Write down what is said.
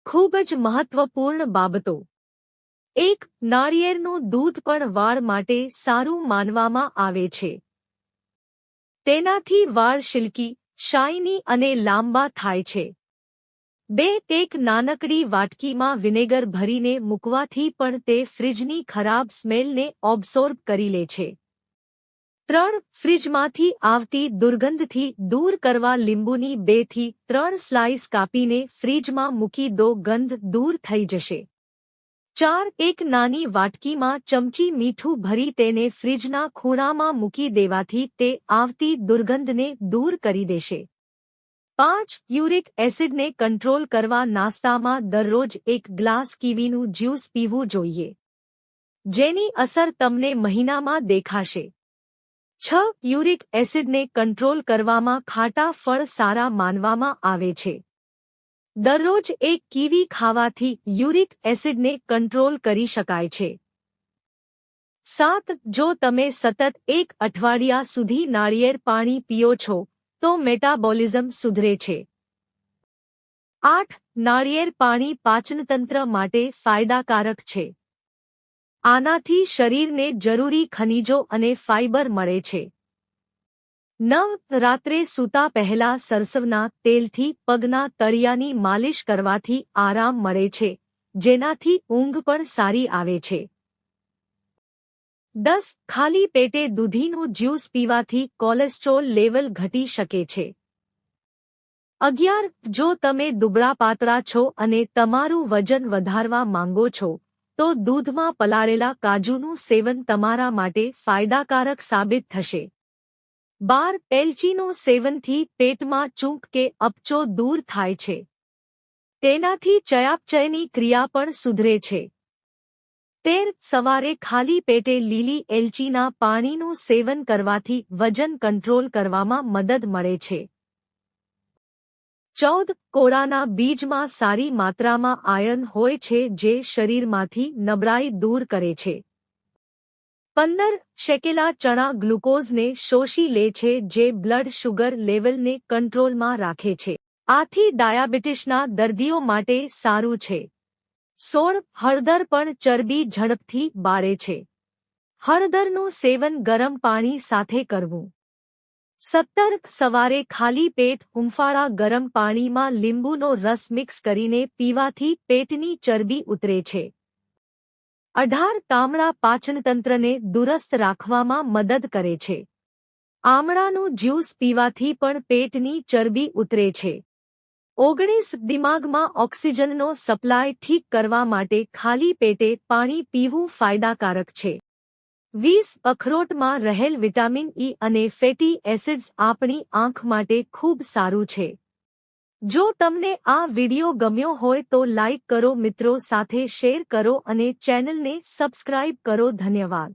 ખૂબ જ મહત્વપૂર્ણ બાબતો. 1. નાળિયેરનું દૂધ પણ વાળ માટે સારું માનવામાં આવે છે. તેનાથી વાળ સિલ્કી, શાઇની અને લાંબા થાય છે. 2. એક નાનકડી વાટકીમાં વિનેગર ભરીને મૂકવાથી પણ તે ફ્રિજની ખરાબ સ્મેલને ઓબ્સોર્બ કરી લે છે. 3. ફ્રિજમાંથી આવતી દુર્ગંધથી દૂર કરવા લીંબુની 2 થી 3 સ્લાઇસ કાપીને ફ્રિજમાં મૂકી દો, ગંધ દૂર થઈ જશે. 4. એક નાની વાટકીમાં ચમચી મીઠું ભરી તેને ફ્રિજના ખૂણામાં મૂકી દેવાથી તે આવતી દુર્ગંધને દૂર કરી દેશે. 5. યુરિક એસિડને કંટ્રોલ કરવા નાસ્તામાં દરરોજ 1 ગ્લાસ કીવીનું જ્યુસ પીવું જોઈએ, જેની અસર તમને મહિનામાં દેખાશે. 6. યુરિક એસિડને કંટ્રોલ કરવામાં ખાટા ફળ સારા માનવામાં આવે છે. દરરોજ 1 કીવી ખાવાથી યુરિક એસિડને કંટ્રોલ કરી શકાય છે. 7. જો તમે સતત 1 અઠવાડિયા સુધી નાળિયેર પાણી પીઓ છો તો મેટાબોલિઝમ સુધરે છે. 8. નાળિયેર પાણી પાચનતંત્ર માટે ફાયદાકારક છે. આનાથી શરીરને જરૂરી ખનિજો અને ફાઇબર મળે છે. 9. રાત્રે સૂતા પહેલા સરસવના તેલથી પગના તળિયાની માલિશ કરવાથી આરામ મળે છે, જેનાથી ઊંઘ પણ સારી આવે છે. 10. ખાલી પેટે દૂધીનું જ્યુસ પીવાથી કોલેસ્ટ્રોલ લેવલ ઘટી શકે છે. 11. જો તમે દુબળા-પાતળા છો અને તમારું વજન વધારવા માંગો છો, તો દૂધમાં પલાળેલા કાજુનું સેવન તમારા માટે ફાયદાકારક સાબિત થશે. 12. એલચીનું સેવનથી પેટમાં ચૂંક કે અપચો દૂર થાય છે. તેનાથી ચયાપચયની ક્રિયા પણ સુધરે છે. 13. સવારે ખાલી પેટે લીલી એલચીના પાણીનું સેવન કરવાથી વજન કંટ્રોલ કરવામાં મદદ મળે છે. 14. કોળાના બીજમાં સારી માત્રામાં આયર્ન હોય છે જે શરીરમાંથી નબળાઈ દૂર કરે છે. 15. શેકેલા ચણા ગ્લુકોઝને શોષી લે છે જે બ્લડ શુગર લેવલને કંટ્રોલમાં રાખે છે. આથી ડાયાબિટીસના દર્દીઓ માટે સારું છે. 16. હળદર પણ ચરબી ઝડપથી બાળે છે. હળદરનું સેવન ગરમ પાણી સાથે કરવું. 17. સવારે ખાલી પેટ હૂંફાળા ગરમ પાણીમાં લીંબુનો રસ મિક્સ કરીને પીવાથી પેટની ચરબી ઉતરે છે. 18. કામળા પાચનતંત્રને દુરસ્ત રાખવામાં મદદ કરે છે. આમળાનું જ્યુસ પીવાથી પણ પેટની ચરબી ઉતરે છે. 19. દિમાગમાં ઓક્સિજનનો સપ્લાય ઠીક કરવા માટે ખાલી પેટે પાણી પીવું ફાયદાકારક છે. 20. અખરોટમાં રહેલ વિટામિન ઇ અને ફેટી એસિડ્સ આપણી આંખ માટે ખૂબ સારું છે. જો તમને આ વિડિયો ગમ્યો હોય તો લાઇક કરો, મિત્રો સાથે શેર કરો અને ચેનલને સબસ્ક્રાઇબ કરો. ધન્યવાદ.